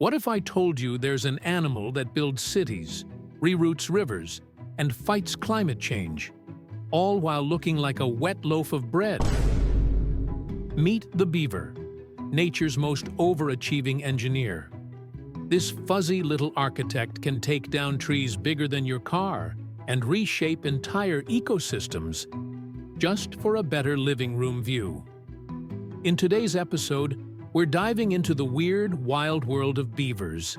What if I told you there's an animal that builds cities, reroutes rivers, and fights climate change, all while looking like a wet loaf of bread? Meet the beaver, nature's most overachieving engineer. This fuzzy little architect can take down trees bigger than your car and reshape entire ecosystems just for a better living room view. In today's episode, we're diving into the weird, wild world of beavers.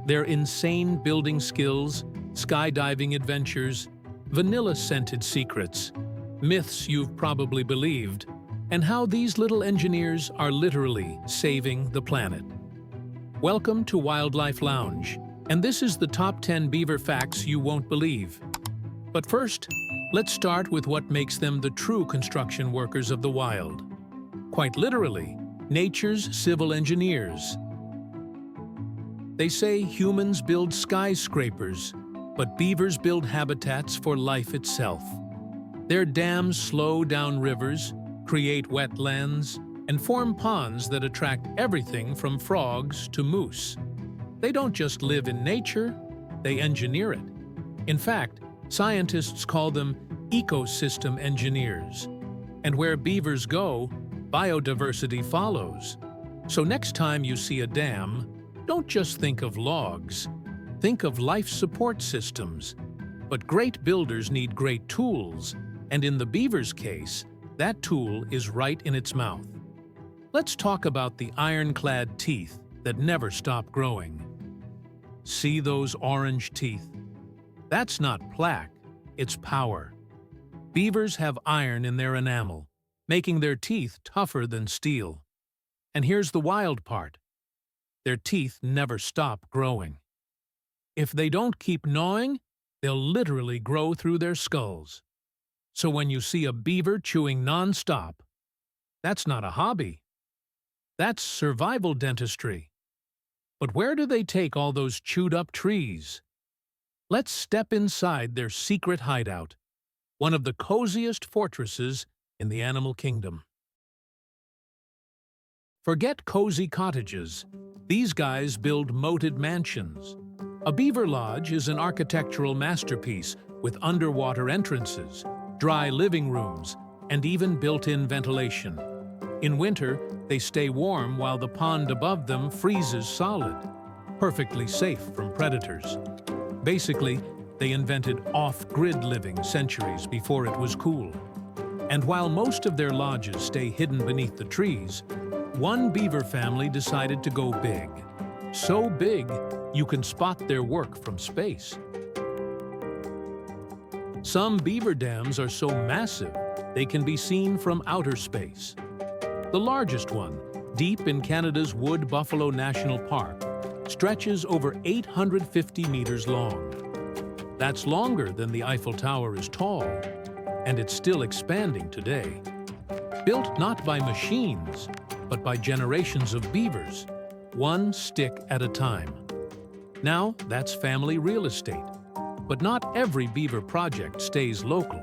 Their insane building skills, skydiving adventures, vanilla-scented secrets, myths you've probably believed, and how these little engineers are literally saving the planet. Welcome to Wildlife Lounge, and this is the top 10 beaver facts you won't believe. But first, let's start with what makes them the true construction workers of the wild. Quite literally, nature's civil engineers. They say humans build skyscrapers, but beavers build habitats for life itself. Their dams slow down rivers, create wetlands, and form ponds that attract everything from frogs to moose. They don't just live in nature, they engineer it. In fact, scientists call them ecosystem engineers. And where beavers go, biodiversity follows. So next time you see a dam, don't just think of logs. Think of life support systems. But great builders need great tools, and in the beaver's case, that tool is right in its mouth. Let's talk about the ironclad teeth that never stop growing. See those orange teeth? That's not plaque, it's power. Beavers have iron in their enamel, making their teeth tougher than steel. And here's the wild part. Their teeth never stop growing. If they don't keep gnawing, they'll literally grow through their skulls. So when you see a beaver chewing non-stop, that's not a hobby. That's survival dentistry. But where do they take all those chewed-up trees? Let's step inside their secret hideout, one of the coziest fortresses in the animal kingdom. Forget cozy cottages. These guys build moated mansions. A beaver lodge is an architectural masterpiece with underwater entrances, dry living rooms, and even built-in ventilation. In winter, they stay warm while the pond above them freezes solid, perfectly safe from predators. Basically, they invented off-grid living centuries before it was cool. And while most of their lodges stay hidden beneath the trees, one beaver family decided to go big. So big, you can spot their work from space. Some beaver dams are so massive, they can be seen from outer space. The largest one, deep in Canada's Wood Buffalo National Park, stretches over 850 meters long. That's longer than the Eiffel Tower is tall, and it's still expanding today. Built not by machines, but by generations of beavers, one stick at a time. Now, that's family real estate. But not every beaver project stays local.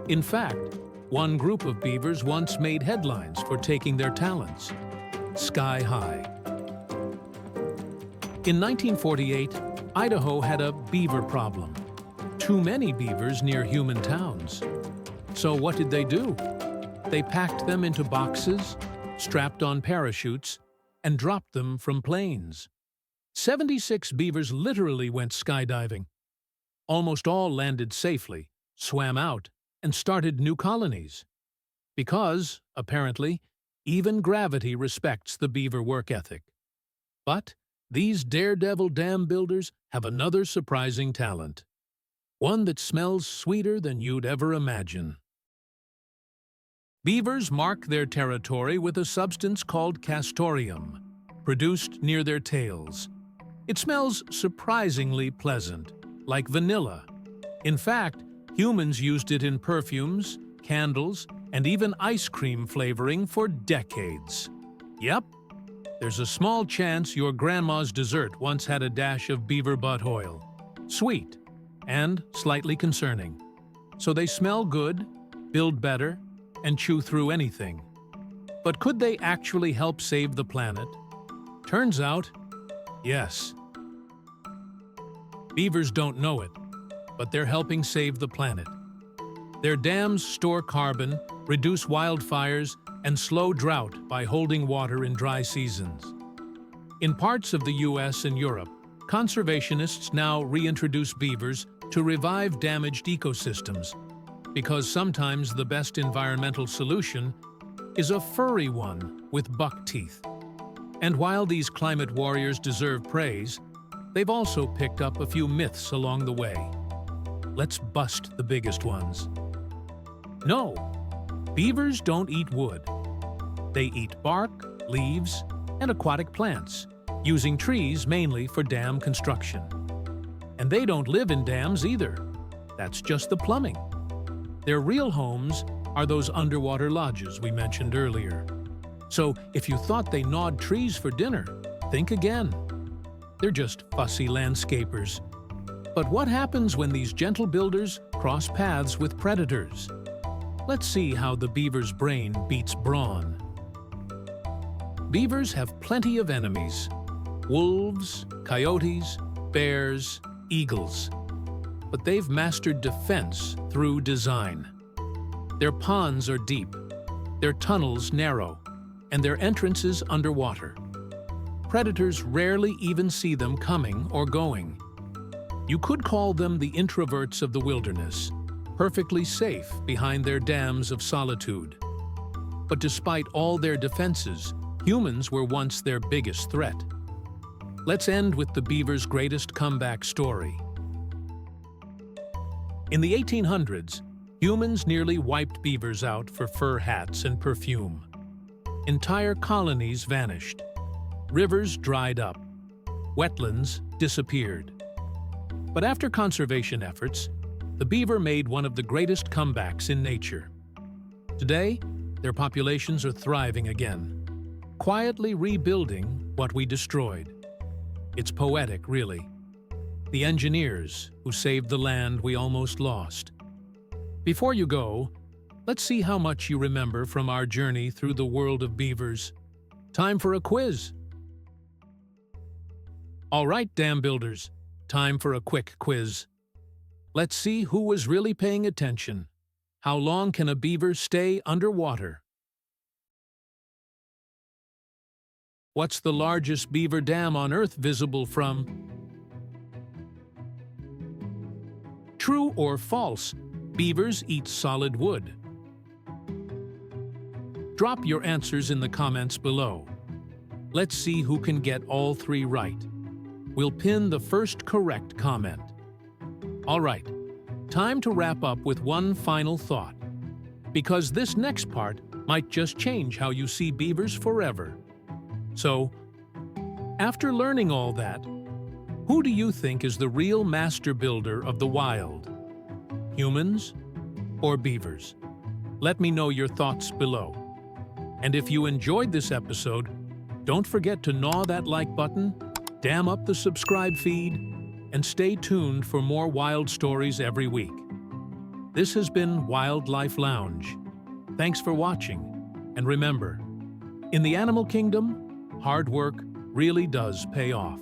In fact, one group of beavers once made headlines for taking their talents sky high. In 1948, Idaho had a beaver problem. Too many beavers near human towns. So what did they do? They packed them into boxes, strapped on parachutes, and dropped them from planes. 76 beavers literally went skydiving. Almost all landed safely, swam out, and started new colonies. Because, apparently, even gravity respects the beaver work ethic. But these daredevil dam builders have another surprising talent. One that smells sweeter than you'd ever imagine. Beavers mark their territory with a substance called castorium, produced near their tails. It smells surprisingly pleasant, like vanilla. In fact, humans used it in perfumes, candles, and even ice cream flavoring for decades. Yep, there's a small chance your grandma's dessert once had a dash of beaver butt oil. Sweet, and slightly concerning. So they smell good, build better, and chew through anything. But could they actually help save the planet? Turns out, Yes. Beavers don't know it, but they're helping save the planet. Their dams store carbon, reduce wildfires, and slow drought by holding water in dry seasons. In parts of the US and Europe, conservationists now reintroduce beavers to revive damaged ecosystems, because sometimes the best environmental solution is a furry one with buck teeth. And while these climate warriors deserve praise, they've also picked up a few myths along the way. Let's bust the biggest ones. No, beavers don't eat wood. They eat bark, leaves, and aquatic plants, using trees mainly for dam construction. And they don't live in dams either. That's just the plumbing. Their real homes are those underwater lodges we mentioned earlier. So if you thought they gnawed trees for dinner, think again. They're just fussy landscapers. But what happens when these gentle builders cross paths with predators? Let's see how the beaver's brain beats brawn. Beavers have plenty of enemies: wolves, coyotes, bears, eagles. But they've mastered defense through design. Their ponds are deep, their tunnels narrow, and their entrances underwater. Predators rarely even see them coming or going. You could call them the introverts of the wilderness, perfectly safe behind their dams of solitude. But despite all their defenses, humans were once their biggest threat. Let's end with the beaver's greatest comeback story. In the 1800s, humans nearly wiped beavers out for fur hats and perfume. Entire colonies vanished. Rivers dried up. Wetlands disappeared. But after conservation efforts, the beaver made one of the greatest comebacks in nature. Today, their populations are thriving again, quietly rebuilding what we destroyed. It's poetic, really. The engineers who saved the land we almost lost. Before you go, let's see how much you remember from our journey through the world of beavers. Time for a quiz. All right, dam builders, time for a quick quiz. Let's see who was really paying attention. How long can a beaver stay underwater? What's the largest beaver dam on Earth visible from? True or false, beavers eat solid wood? Drop your answers in the comments below. Let's see who can get all three right. We'll pin the first correct comment. All right, time to wrap up with one final thought, because this next part might just change how you see beavers forever. So, after learning all that, who do you think is the real master builder of the wild? Humans or beavers? Let me know your thoughts below. And if you enjoyed this episode, don't forget to gnaw that like button, dam up the subscribe feed, and stay tuned for more wild stories every week. This has been Wildlife Lounge. Thanks for watching, and remember, in the animal kingdom, hard work really does pay off.